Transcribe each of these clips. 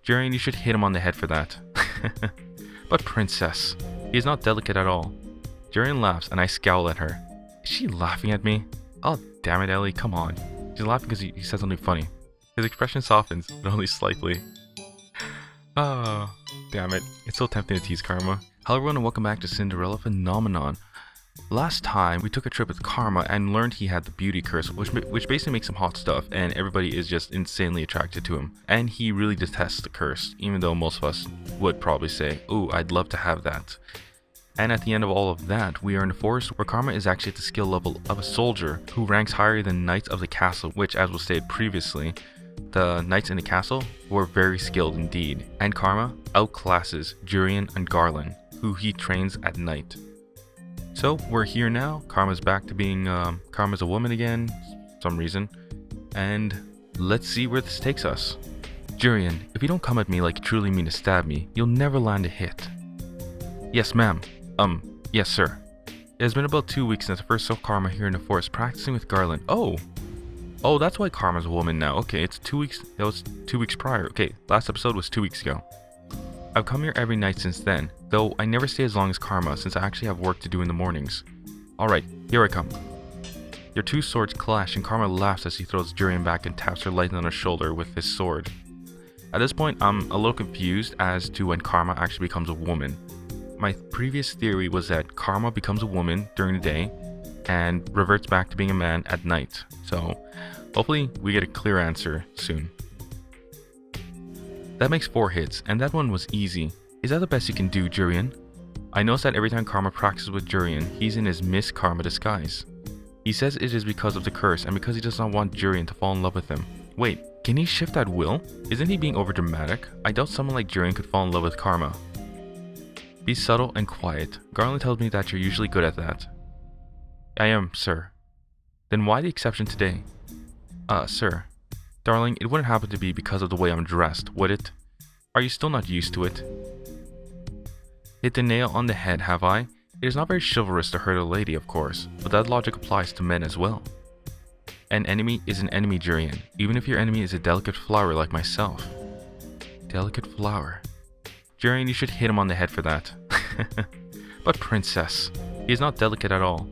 Jurien, you should hit him on the head for that. But princess, he is not delicate at all. Jurien laughs and I scowl at her. Is she laughing at me? Oh damn it, Elly, come on. She's laughing because he said something funny. His expression softens, but only slightly. Oh, damn it. It's so tempting to tease Karma. Hello everyone and welcome back to Cinderella Phenomenon. Last time, we took a trip with Karma and learned he had the beauty curse, which basically makes him hot stuff, and everybody is just insanely attracted to him. And he really detests the curse, even though most of us would probably say, ooh, I'd love to have that. And at the end of all of that, we are in a forest where Karma is actually at the skill level of a soldier who ranks higher than Knights of the Castle, which, as was stated previously, the Knights in the Castle were very skilled indeed. And Karma outclasses Jurien and Garlan, who he trains at night. So we're here now. Karma's back to being Karma's a woman again, some reason. And let's see where this takes us. Jurien, if you don't come at me like you truly mean to stab me, you'll never land a hit. Yes, ma'am. Yes, sir. It has been about 2 weeks since I first saw Karma here in the forest practicing with Garlan. Oh, that's why Karma's a woman now. Okay, it's 2 weeks. That was 2 weeks prior. Okay, last episode was 2 weeks ago. I've come here every night since then, though I never stay as long as Karma since I actually have work to do in the mornings. Alright, here I come. Your two swords clash and Karma laughs as he throws Jurien back and taps her lightly on her shoulder with his sword. At this point, I'm a little confused as to when Karma actually becomes a woman. My previous theory was that Karma becomes a woman during the day and reverts back to being a man at night. So, hopefully we get a clear answer soon. That makes 4 hits, and that one was easy. Is that the best you can do, Jurien? I notice that every time Karma practices with Jurien, he's in his Miss Karma disguise. He says it is because of the curse and because he does not want Jurien to fall in love with him. Wait, can he shift at will? Isn't he being overdramatic? I doubt someone like Jurien could fall in love with Karma. Be subtle and quiet. Garlan tells me that you're usually good at that. I am, sir. Then why the exception today? Sir. Darling, it wouldn't happen to be because of the way I'm dressed, would it? Are you still not used to it? Hit the nail on the head, have I? It is not very chivalrous to hurt a lady, of course, but that logic applies to men as well. An enemy is an enemy, Jurien, even if your enemy is a delicate flower like myself. Delicate flower. Jurien, you should hit him on the head for that. But princess, he is not delicate at all.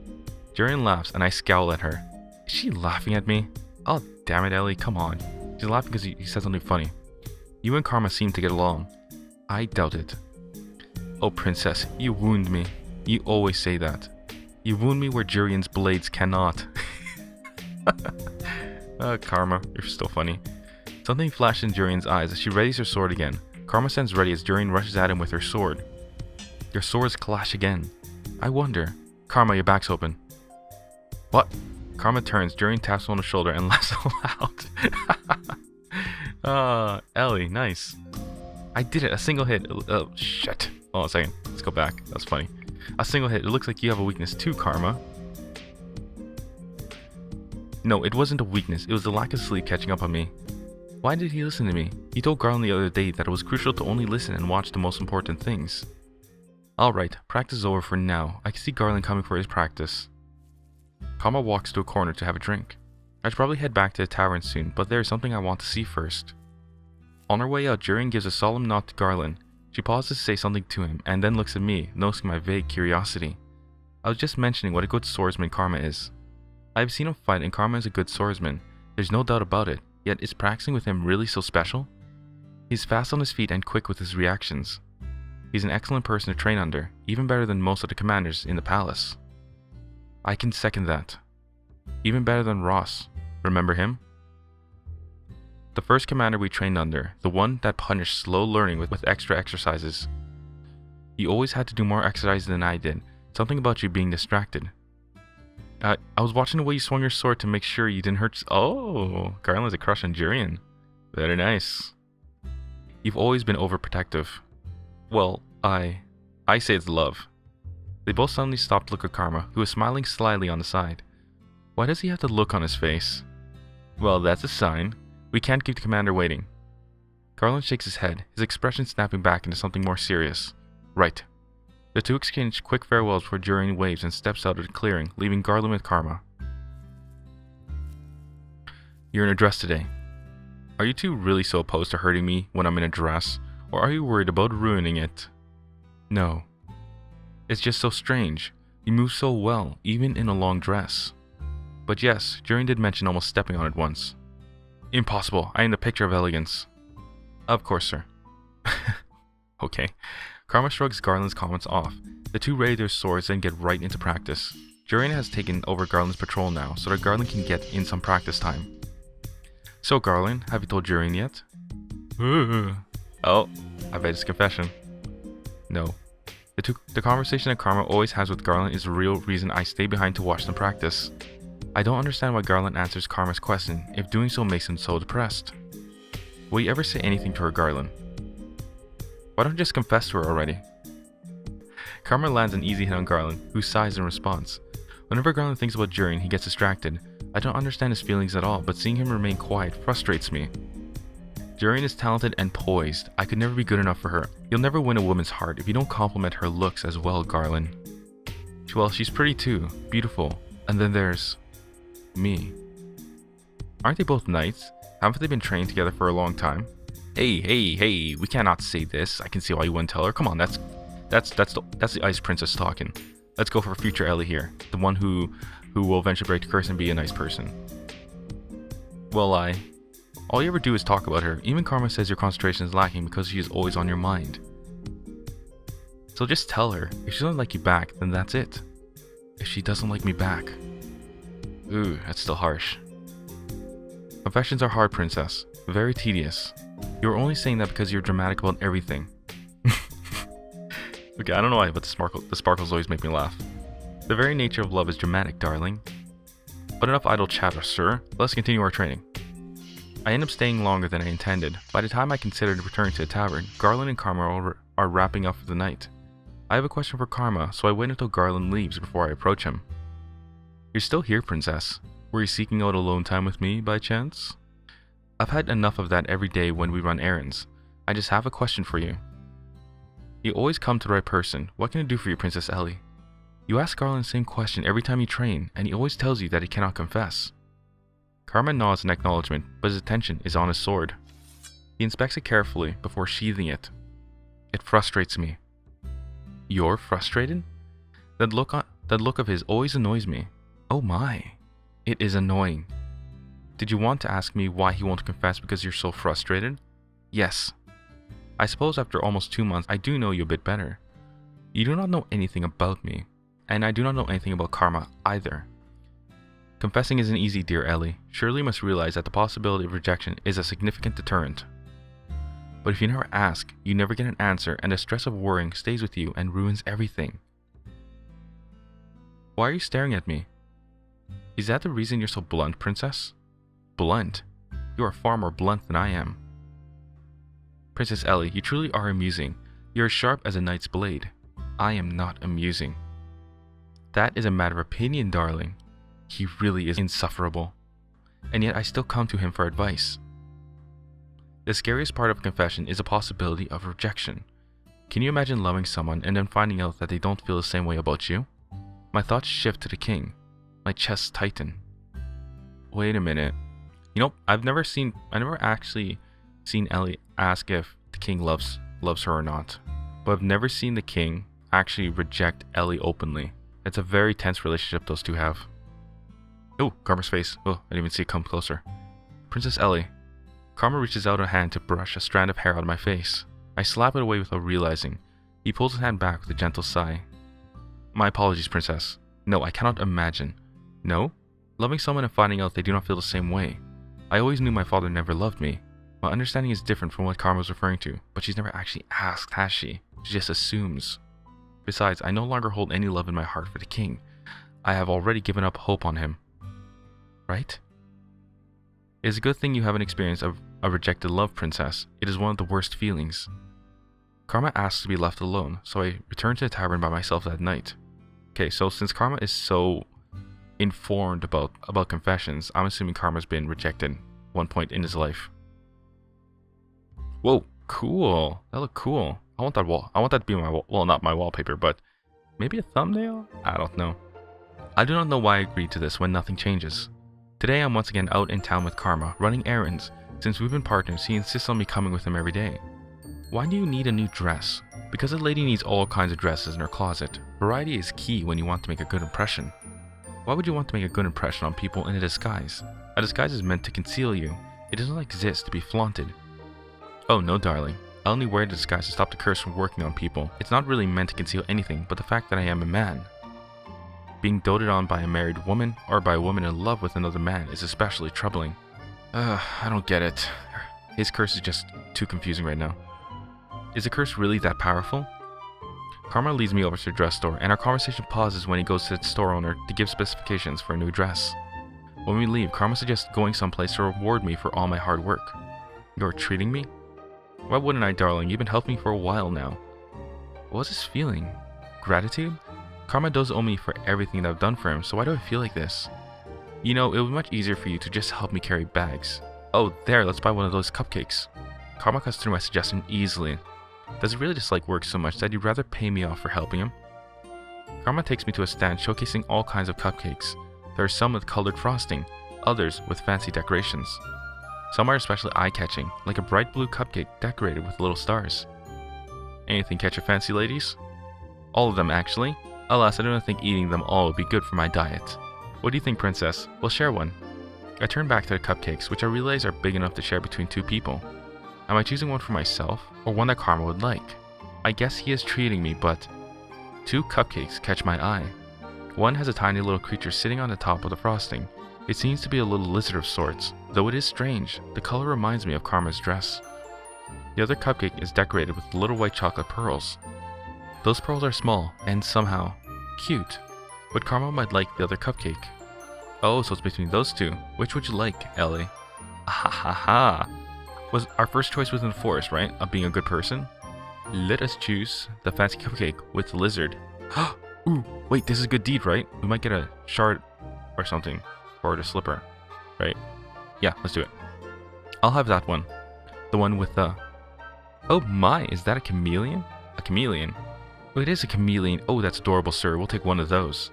Jurien laughs and I scowl at her. Is she laughing at me? Oh damn it, Elly, come on. She's laughing because he said something funny. You and Karma seem to get along. I doubt it. Oh princess, you wound me. You always say that. You wound me where Jurien's blades cannot. Karma, you're still funny. Something flashed in Jurien's eyes as she readies her sword again. Karma stands ready as Jurien rushes at him with her sword. Your swords clash again. I wonder. Karma, your back's open. What? Karma turns, Jurien taps him on the shoulder and laughs aloud. Elly, nice. I did it, a single hit. Oh, shit. Hold on a second. Let's go back. That's funny. A single hit. It looks like you have a weakness too, Karma. No, it wasn't a weakness. It was the lack of sleep catching up on me. Why did he listen to me? He told Garlan the other day that it was crucial to only listen and watch the most important things. Alright, practice is over for now. I can see Garlan coming for his practice. Karma walks to a corner to have a drink. I should probably head back to the tavern soon, but there is something I want to see first. On her way out, Jurien gives a solemn nod to Garlan. She pauses to say something to him, and then looks at me, noticing my vague curiosity. I was just mentioning what a good swordsman Karma is. I have seen him fight, and Karma is a good swordsman. There's no doubt about it, yet is practicing with him really so special? He's fast on his feet and quick with his reactions. He's an excellent person to train under, even better than most of the commanders in the palace. I can second that. Even better than Ross. Remember him? The first commander we trained under, the one that punished slow learning with extra exercises. You always had to do more exercise than I did. Something about you being distracted. I was watching the way you swung your sword to make sure you didn't hurt. Oh, Garlan has a crush on Jurien. Very nice. You've always been overprotective. Well, I say it's love. They both suddenly stopped to look at Karma, who was smiling slyly on the side. Why does he have the look on his face? Well, that's a sign. We can't keep the commander waiting. Garlan shakes his head, his expression snapping back into something more serious. Right. The two exchange quick farewells before Jurien waves and steps out of the clearing, leaving Garlan with Karma. You're in a dress today. Are you two really so opposed to hurting me when I'm in a dress? Or are you worried about ruining it? No. It's just so strange. You move so well, even in a long dress. But yes, Jurien did mention almost stepping on it once. Impossible. I am the picture of elegance. Of course, sir. Okay. Karma shrugs Garlan's comments off. The two ready their swords and get right into practice. Jurien has taken over Garlan's patrol now, so that Garlan can get in some practice time. So Garlan, have you told Jurien yet? Oh, I bet it's confession. No. The conversation that Karma always has with Garlan is the real reason I stay behind to watch them practice. I don't understand why Garlan answers Karma's question, if doing so makes him so depressed. Will you ever say anything to her, Garlan? Why don't you just confess to her already? Karma lands an easy hit on Garlan, who sighs in response. Whenever Garlan thinks about Jurien, he gets distracted. I don't understand his feelings at all, but seeing him remain quiet frustrates me. Jurien is talented and poised. I could never be good enough for her. You'll never win a woman's heart if you don't compliment her looks as well, Garlan. Well, she's pretty too, beautiful. And then there's... me. Aren't they both knights? Haven't they been trained together for a long time? Hey, we cannot say this. I can see why you wouldn't tell her. Come on, that's the Ice Princess talking. Let's go for future Elly here, the one who will eventually break the curse and be a nice person. Well, all you ever do is talk about her. Even Karma says your concentration is lacking because she is always on your mind. So just tell her. If she doesn't like you back, then that's it. If she doesn't like me back. Ooh, that's still harsh. Confessions are hard, princess. Very tedious. You're only saying that because you're dramatic about everything. Okay, I don't know why, but the sparkles always make me laugh. The very nature of love is dramatic, darling. But enough idle chatter, sir. Let's continue our training. I end up staying longer than I intended. By the time I considered returning to the tavern, Garlan and Karma are wrapping up for the night. I have a question for Karma, so I wait until Garlan leaves before I approach him. You're still here, princess. Were you seeking out alone time with me, by chance? I've had enough of that every day when we run errands. I just have a question for you. You always come to the right person. What can I do for you, Princess Elly? You ask Garlan the same question every time you train, and he always tells you that he cannot confess. Karma nods in acknowledgement, but his attention is on his sword. He inspects it carefully before sheathing it. It frustrates me. You're frustrated? That look of his always annoys me. Oh my. It is annoying. Did you want to ask me why he won't confess because you're so frustrated? Yes. I suppose after almost 2 months, I do know you a bit better. You do not know anything about me, and I do not know anything about Karma either. Confessing isn't easy, dear Elly. Surely you must realize that the possibility of rejection is a significant deterrent. But if you never ask, you never get an answer, and the stress of worrying stays with you and ruins everything. Why are you staring at me? Is that the reason you're so blunt, princess? Blunt? You are far more blunt than I am. Princess Elly, you truly are amusing. You're as sharp as a knight's blade. I am not amusing. That is a matter of opinion, darling. He really is insufferable. And yet I still come to him for advice. The scariest part of a confession is the possibility of rejection. Can you imagine loving someone and then finding out that they don't feel the same way about you? My thoughts shift to the king. My chest tighten. Wait a minute. You know, I've never actually seen Elly ask if the king loves her or not. But I've never seen the king actually reject Elly openly. It's a very tense relationship those two have. Oh, Karma's face. Oh, I didn't even see it come closer. Princess Elly. Karma reaches out a hand to brush a strand of hair out of my face. I slap it away without realizing. He pulls his hand back with a gentle sigh. My apologies, princess. No, I cannot imagine. No? Loving someone and finding out they do not feel the same way. I always knew my father never loved me. My understanding is different from what Karma was referring to, but she's never actually asked, has she? She just assumes. Besides, I no longer hold any love in my heart for the king. I have already given up hope on him. Right? It is a good thing you haven't experienced a rejected love, princess. It is one of the worst feelings. Karma asks to be left alone, so I return to the tavern by myself that night. Okay, so since Karma is so informed about confessions, I'm assuming Karma's been rejected at one point in his life. Whoa, cool. That looked cool. I want that to be my well, not my wallpaper, but maybe a thumbnail? I don't know. I do not know why I agreed to this when nothing changes. Today I'm once again out in town with Karma, running errands. Since we've been partners, he insists on me coming with him every day. Why do you need a new dress? Because a lady needs all kinds of dresses in her closet. Variety is key when you want to make a good impression. Why would you want to make a good impression on people in a disguise? A disguise is meant to conceal you. It does not exist to be flaunted. Oh no, darling. I only wear the disguise to stop the curse from working on people. It's not really meant to conceal anything but the fact that I am a man. Being doted on by a married woman or by a woman in love with another man is especially troubling. I don't get it. His curse is just too confusing right now. Is the curse really that powerful? Karma leads me over to the dress store, and our conversation pauses when he goes to the store owner to give specifications for a new dress. When we leave, Karma suggests going someplace to reward me for all my hard work. You're treating me? Why wouldn't I, darling? You've been helping me for a while now. What was this feeling? Gratitude? Karma does owe me for everything that I've done for him, so why do I feel like this? You know, it would be much easier for you to just help me carry bags. Oh, there, let's buy one of those cupcakes. Karma cuts through my suggestion easily. Does he really dislike work so much that he'd rather pay me off for helping him? Karma takes me to a stand showcasing all kinds of cupcakes. There are some with colored frosting, others with fancy decorations. Some are especially eye-catching, like a bright blue cupcake decorated with little stars. Anything catch your fancy, ladies? All of them, actually. Alas, I don't think eating them all would be good for my diet. What do you think, princess? We'll share one. I turn back to the cupcakes, which I realize are big enough to share between two people. Am I choosing one for myself, or one that Karma would like? I guess he is treating me, but... Two cupcakes catch my eye. One has a tiny little creature sitting on the top of the frosting. It seems to be a little lizard of sorts, though it is strange. The color reminds me of Karma's dress. The other cupcake is decorated with little white chocolate pearls. Those pearls are small, and somehow... cute. But Karma might like the other cupcake. Oh, so it's between those two. Which would you like, Elly? Ha ha ha! Was our first choice within the forest, right? Of being a good person? Let us choose the fancy cupcake with the lizard. Ooh, wait, this is a good deed, right? We might get a shard or something for the slipper, right? Yeah, let's do it. I'll have that one. The one with the... Oh my, is that a chameleon? A chameleon? Oh, it is a chameleon. Oh, that's adorable, sir. We'll take one of those.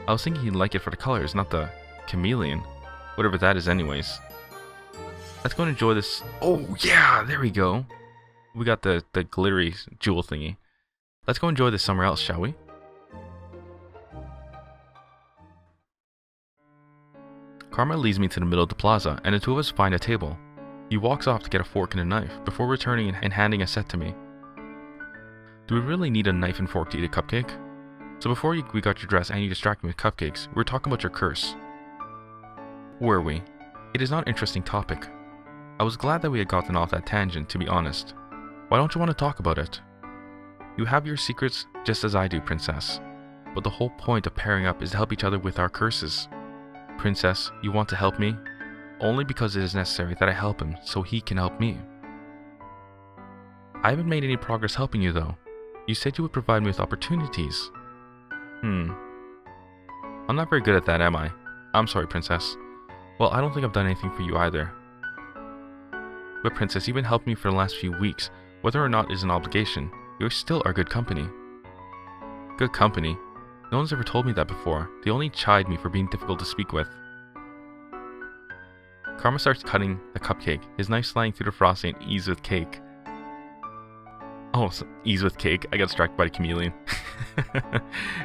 I was thinking he'd like it for the colors, not the chameleon. Whatever that is anyways. Let's go and enjoy this. Oh, yeah, there we go. We got the glittery jewel thingy. Let's go enjoy this somewhere else, shall we? Karma leads me to the middle of the plaza, and the two of us find a table. He walks off to get a fork and a knife, before returning and handing a set to me. Do we really need a knife and fork to eat a cupcake? So before we got your dress and you distracted me with cupcakes, we were talking about your curse. Were we? It is not an interesting topic. I was glad that we had gotten off that tangent, to be honest. Why don't you want to talk about it? You have your secrets, just as I do, princess. But the whole point of pairing up is to help each other with our curses. Princess, you want to help me? Only because it is necessary that I help him, so he can help me. I haven't made any progress helping you, though. You said you would provide me with opportunities. I'm not very good at that, am I? I'm sorry, princess. Well, I don't think I've done anything for you either. But princess, you've been helping me for the last few weeks. Whether or not it is an obligation, you still are good company. Good company? No one's ever told me that before. They only chide me for being difficult to speak with. Karma starts cutting the cupcake, his knife sliding through the frosting and ease with cake. Oh, so ease with cake. I got distracted by the chameleon.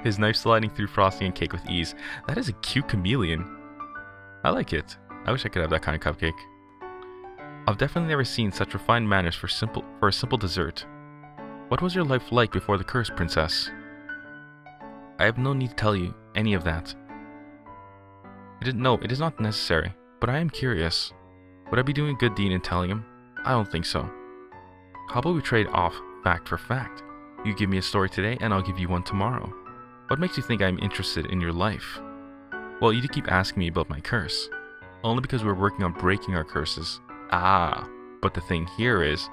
His knife sliding through frosting and cake with ease. That is a cute chameleon. I like it. I wish I could have that kind of cupcake. I've definitely never seen such refined manners for a simple dessert. What was your life like before the curse, princess? I have no need to tell you any of that. No, it is not necessary, but I am curious. Would I be doing a good deed in telling him? I don't think so. How about we trade off fact for fact? You give me a story today and I'll give you one tomorrow. What makes you think I'm interested in your life? Well, you do keep asking me about my curse. Only because we're working on breaking our curses. Ah, but the thing here is,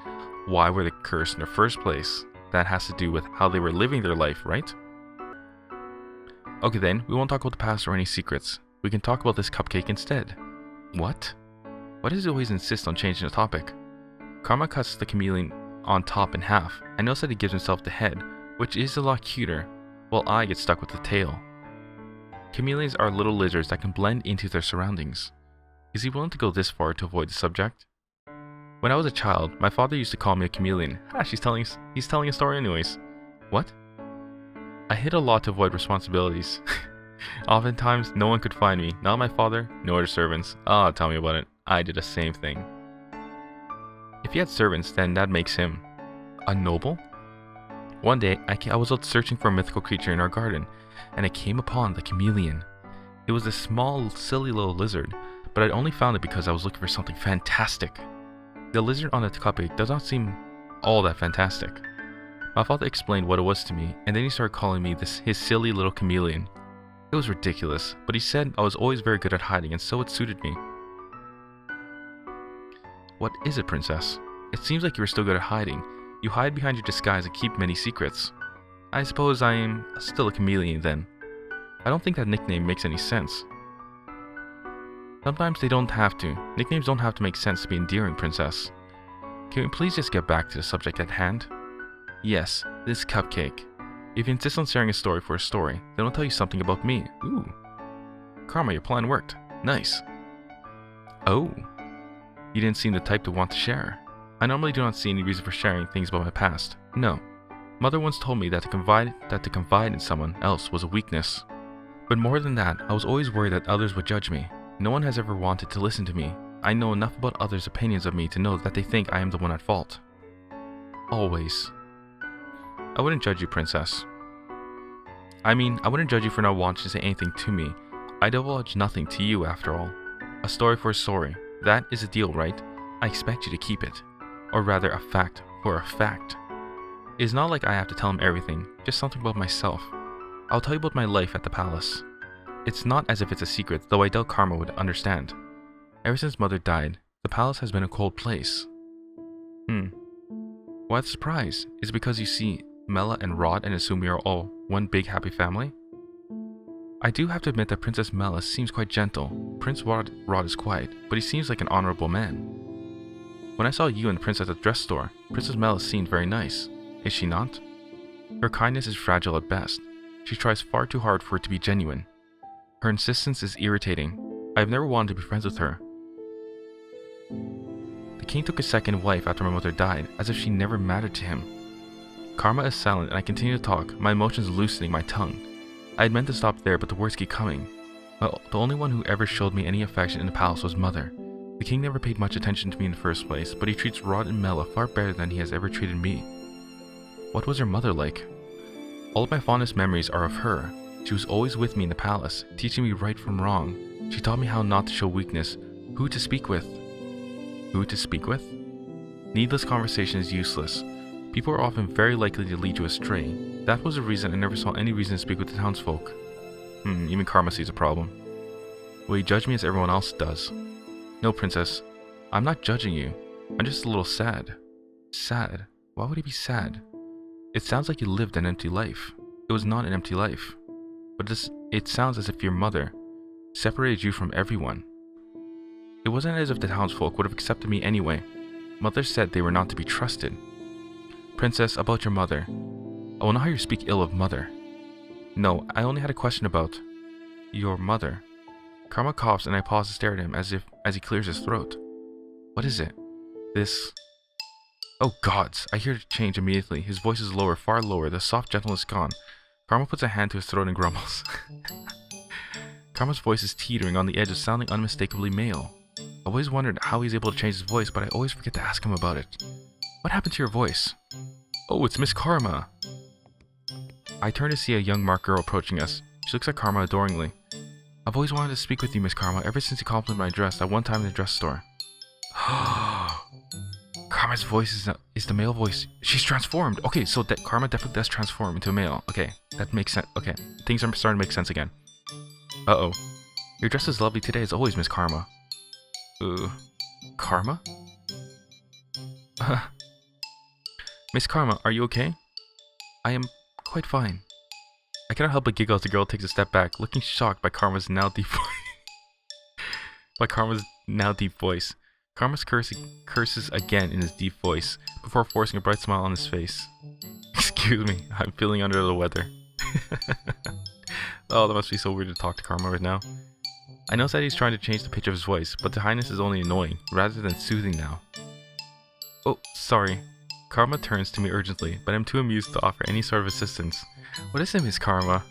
why were they cursed in the first place? That has to do with how they were living their life, right? Okay then, we won't talk about the past or any secrets. We can talk about this cupcake instead. What? Why does he always insist on changing the topic? Karma cuts the chameleon on top in half, and notice that he gives himself the head, which is a lot cuter, while I get stuck with the tail. Chameleons are little lizards that can blend into their surroundings. Is he willing to go this far to avoid the subject? When I was a child, my father used to call me a chameleon. He's telling a story anyways. What? I hid a lot to avoid responsibilities. Oftentimes, no one could find me. Not my father, nor the servants. Ah, tell me about it. I did the same thing. If he had servants, then that makes him a noble? One day, I was out searching for a mythical creature in our garden, and I came upon the chameleon. It was a small, silly little lizard, but I'd only found it because I was looking for something fantastic. The lizard on the cupcake does not seem all that fantastic. My father explained what it was to me, and then he started calling me his silly little chameleon. It was ridiculous, but he said I was always very good at hiding, and so it suited me. What is it, princess? It seems like you are still good at hiding. You hide behind your disguise and keep many secrets. I suppose I am still a chameleon then. I don't think that nickname makes any sense. Sometimes they don't have to. Nicknames don't have to make sense to be endearing, princess. Can we please just get back to the subject at hand? Yes, this cupcake. If you insist on sharing a story for a story, then I'll tell you something about me. Ooh. Karma, your plan worked. Nice. Oh. You didn't seem the type to want to share. I normally do not see any reason for sharing things about my past. No. Mother once told me that to confide in someone else was a weakness. But more than that, I was always worried that others would judge me. No one has ever wanted to listen to me. I know enough about others' opinions of me to know that they think I am the one at fault. Always. I wouldn't judge you, princess. I wouldn't judge you for not wanting to say anything to me. I divulge nothing to you after all. A story for a story. That is a deal, right? I expect you to keep it. Or rather, a fact for a fact. It is not like I have to tell him everything, just something about myself. I'll tell you about my life at the palace. It's not as if it's a secret, though I doubt Karma would understand. Ever since Mother died, the palace has been a cold place. Why the surprise? Is it because you see Mela and Rod and assume we are all one big happy family? I do have to admit that Princess Mela seems quite gentle. Prince Rod is quiet, but he seems like an honorable man. When I saw you and the princess at the dress store, Princess Mela seemed very nice. Is she not? Her kindness is fragile at best. She tries far too hard for it to be genuine. Her insistence is irritating. I have never wanted to be friends with her. The king took a second wife after my mother died, as if she never mattered to him. Karma is silent and I continue to talk, my emotions loosening my tongue. I had meant to stop there, but the words keep coming. Well, the only one who ever showed me any affection in the palace was Mother. The king never paid much attention to me in the first place, but he treats Rod and Mela far better than he has ever treated me. What was her mother like? All of my fondest memories are of her. She was always with me in the palace, teaching me right from wrong. She taught me how not to show weakness, who to speak with. Who to speak with? Needless conversation is useless. People are often very likely to lead you astray. That was the reason I never saw any reason to speak with the townsfolk. Even Karma sees a problem. Will you judge me as everyone else does? No, princess. I'm not judging you. I'm just a little sad. Sad? Why would he be sad? It sounds like you lived an empty life. It was not an empty life. But it sounds as if your mother separated you from everyone. It wasn't as if the townsfolk would have accepted me anyway. Mother said they were not to be trusted. Princess, about your mother. I will not hear you speak ill of Mother. No, I only had a question about your mother. Karma coughs and I pause to stare at him as he clears his throat. What is it? This... Oh gods, I hear it change immediately. His voice is lower, far lower, the soft gentleness gone. Karma puts a hand to his throat and grumbles. Karma's voice is teetering on the edge of sounding unmistakably male. I've always wondered how he's able to change his voice, but I always forget to ask him about it. What happened to your voice? Oh, it's Miss Karma! I turn to see a young marked girl approaching us. She looks at Karma adoringly. I've always wanted to speak with you, Miss Karma, ever since you complimented my dress that one time in the dress store. Karma's voice is the male voice. She's transformed! Okay, so that Karma definitely does transform into a male. Okay, that makes sense. Okay, things are starting to make sense again. Uh-oh. Your dress is lovely today as always, Miss Karma. Karma? Miss Karma, are you okay? I am quite fine. I cannot help but giggle as the girl takes a step back, looking shocked by Karma's now deep voice. Karma's curses again in his deep voice, before forcing a bright smile on his face. Excuse me, I'm feeling under the weather. Oh, that must be so weird to talk to Karma right now. I notice that he's trying to change the pitch of his voice, but the highness is only annoying, rather than soothing now. Oh, sorry. Karma turns to me urgently, but I'm too amused to offer any sort of assistance. What is it, Miss Karma?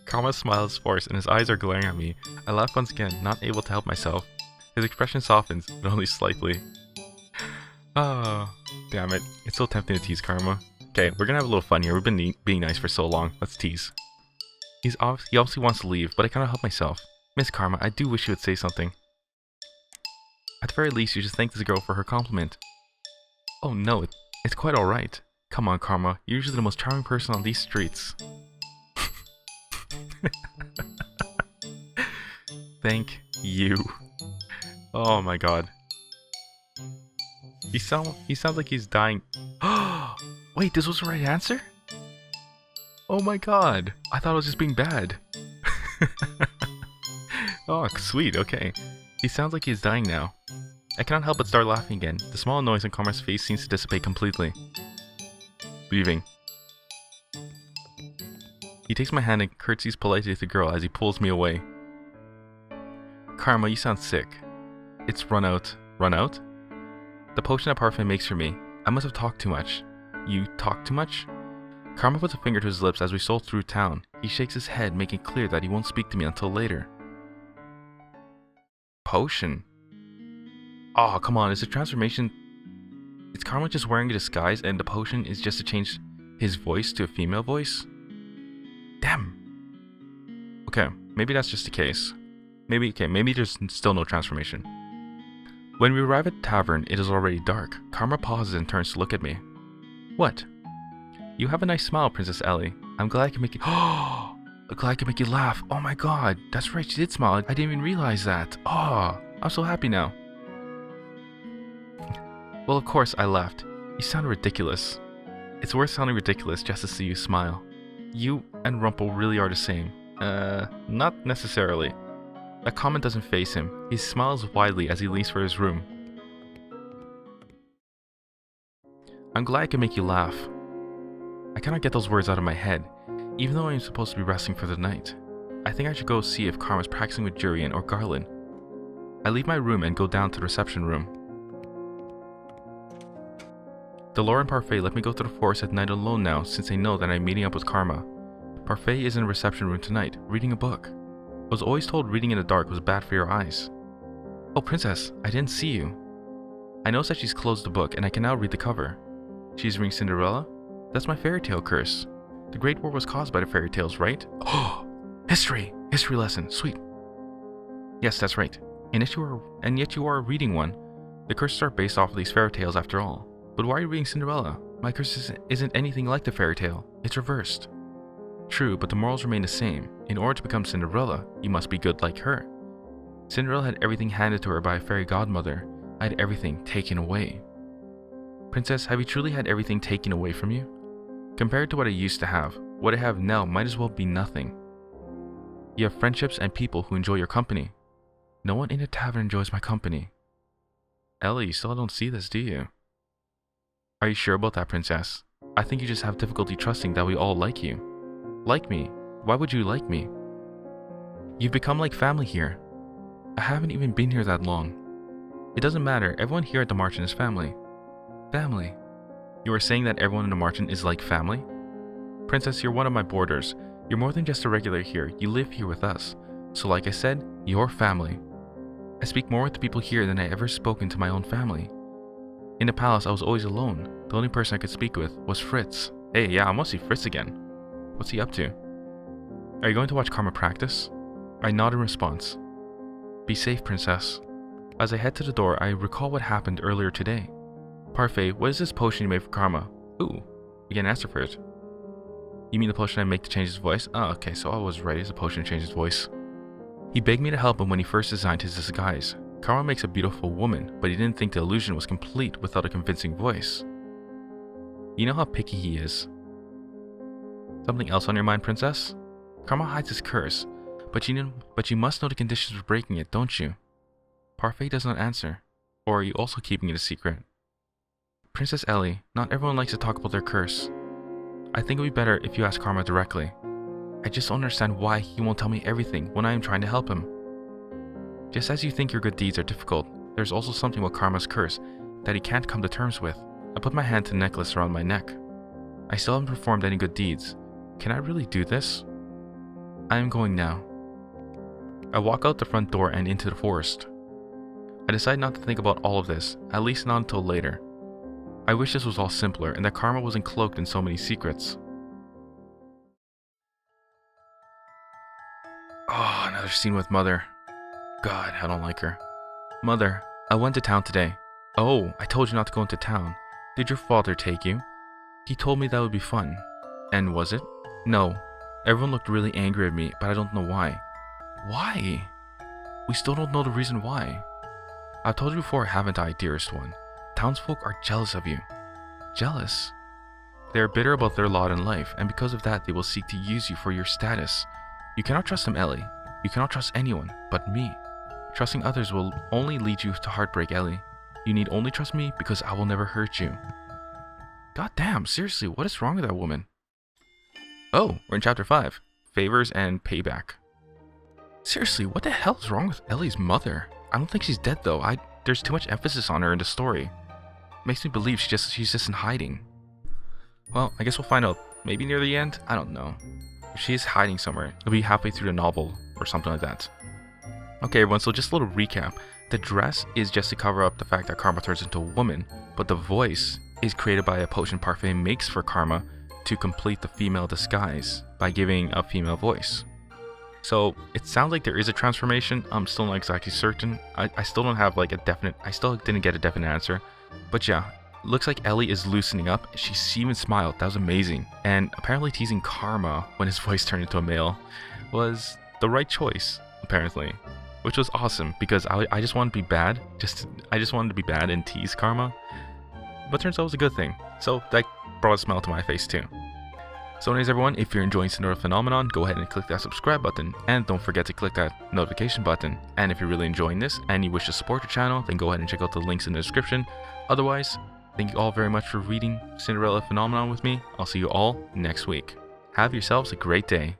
Karma smiles forced and his eyes are glaring at me. I laugh once again, not able to help myself. His expression softens, but only slightly. Oh, damn it. It's so tempting to tease Karma. Okay, we're gonna have a little fun here. We've been being nice for so long. Let's tease. He obviously wants to leave, but I cannot help myself. Miss Karma, I do wish you would say something. At the very least, you should thank this girl for her compliment. Oh no, it's quite alright. Come on, Karma. You're usually the most charming person on these streets. Thank you. Oh my god. He sounds like he's dying. Wait, this was the right answer? Oh my god. I thought I was just being bad. Oh, sweet, okay. He sounds like he's dying now. I cannot help but start laughing again. The small annoyance on Karma's face seems to dissipate completely. Leaving. He takes my hand and curtsies politely to the girl as he pulls me away. Karma, you sound sick. It's run out. Run out? The potion that Parfait makes for me. I must have talked too much. You talk too much? Karma puts a finger to his lips as we stroll through town. He shakes his head, making clear that he won't speak to me until later. Potion? Oh, come on, is the transformation... Is Karma just wearing a disguise and the potion is just to change his voice to a female voice? Damn. Okay, maybe that's just the case. Maybe there's still no transformation. When we arrive at the tavern, it is already dark. Karma pauses and turns to look at me. What? You have a nice smile, Princess Elly. I'm glad I can make you... Oh! Glad I can make you laugh. Oh my god, that's right, she did smile. I didn't even realize that. Oh, I'm so happy now. Well, of course, I laughed. You sound ridiculous. It's worth sounding ridiculous just to see you smile. You and Rumple really are the same. Not necessarily. That comment doesn't faze him. He smiles widely as he leaves for his room. I'm glad I can make you laugh. I cannot get those words out of my head, even though I am supposed to be resting for the night. I think I should go see if Karma's practicing with Jurien or Garlan. I leave my room and go down to the reception room. Delore and Parfait let me go to the forest at night alone now since they know that I'm meeting up with Karma. Parfait is in the reception room tonight, reading a book. I was always told reading in the dark was bad for your eyes. Oh, Princess, I didn't see you. I notice that she's closed the book and I can now read the cover. She's reading Cinderella? That's my fairy tale curse. The Great War was caused by the fairy tales, right? Oh, history! History lesson, sweet. Yes, that's right. And yet you are reading one. The curses are based off of these fairy tales after all. But why are you reading Cinderella? My curse isn't anything like the fairy tale. It's reversed. True, but the morals remain the same. In order to become Cinderella, you must be good like her. Cinderella had everything handed to her by a fairy godmother. I had everything taken away. Princess, have you truly had everything taken away from you? Compared to what I used to have, what I have now might as well be nothing. You have friendships and people who enjoy your company. No one in a tavern enjoys my company. Elly, you still don't see this, do you? Are you sure about that, Princess? I think you just have difficulty trusting that we all like you. Like me? Why would you like me? You've become like family here. I haven't even been here that long. It doesn't matter, everyone here at the Marchant is family. Family? You are saying that everyone in the Marchant is like family? Princess, you're one of my boarders. You're more than just a regular here, you live here with us. So like I said, you're family. I speak more with the people here than I ever spoken to my own family. In the palace, I was always alone. The only person I could speak with was Fritz. Hey, yeah, I must see Fritz again. What's he up to? Are you going to watch Karma practice? I nod in response. Be safe, Princess. As I head to the door, I recall what happened earlier today. Parfait, what is this potion you made for Karma? Ooh, you get an answer for it. You mean the potion I make to change his voice? Oh, okay, so I was right, it's a potion to change his voice. He begged me to help him when he first designed his disguise. Karma makes a beautiful woman, but he didn't think the illusion was complete without a convincing voice. You know how picky he is. Something else on your mind, Princess? Karma hides his curse, but you must know the conditions for breaking it, don't you? Parfait does not answer. Or are you also keeping it a secret? Princess Elly, not everyone likes to talk about their curse. I think it would be better if you ask Karma directly. I just don't understand why he won't tell me everything when I am trying to help him. Just as you think your good deeds are difficult, there's also something with Karma's curse that he can't come to terms with. I put my hand to the necklace around my neck. I still haven't performed any good deeds. Can I really do this? I am going now. I walk out the front door and into the forest. I decide not to think about all of this, at least not until later. I wish this was all simpler and that Karma wasn't cloaked in so many secrets. Oh, another scene with Mother. God, I don't like her. Mother, I went to town today. Oh, I told you not to go into town. Did your father take you? He told me that would be fun. And was it? No. Everyone looked really angry at me, but I don't know why. Why? We still don't know the reason why. I've told you before, haven't I, dearest one? Townsfolk are jealous of you. Jealous? They are bitter about their lot in life, and because of that they will seek to use you for your status. You cannot trust them, Elly. You cannot trust anyone but me. Trusting others will only lead you to heartbreak, Elly. You need only trust me because I will never hurt you. God damn, seriously, what is wrong with that woman? Oh, we're in chapter 5. Favors and payback. Seriously, what the hell is wrong with Elly's mother? I don't think she's dead though. There's too much emphasis on her in the story. Makes me believe she's just in hiding. Well, I guess we'll find out. Maybe near the end? I don't know. If she is hiding somewhere, it'll be halfway through the novel or something like that. Okay everyone, so just a little recap. The dress is just to cover up the fact that Karma turns into a woman, but the voice is created by a potion Parfait makes for Karma to complete the female disguise by giving a female voice. So it sounds like there is a transformation. I'm still not exactly certain. I still don't have like a definite, I still didn't get a definite answer. But yeah, looks like Elly is loosening up. She even smiled. That was amazing. And apparently teasing Karma when his voice turned into a male was the right choice, apparently. Which was awesome because I just wanted to be bad. I just wanted to be bad and tease Karma. But turns out it was a good thing. So that brought a smile to my face too. So anyways everyone, if you're enjoying Cinderella Phenomenon, go ahead and click that subscribe button, and don't forget to click that notification button. And if you're really enjoying this and you wish to support the channel, then go ahead and check out the links in the description. Otherwise, thank you all very much for reading Cinderella Phenomenon with me. I'll see you all next week. Have yourselves a great day.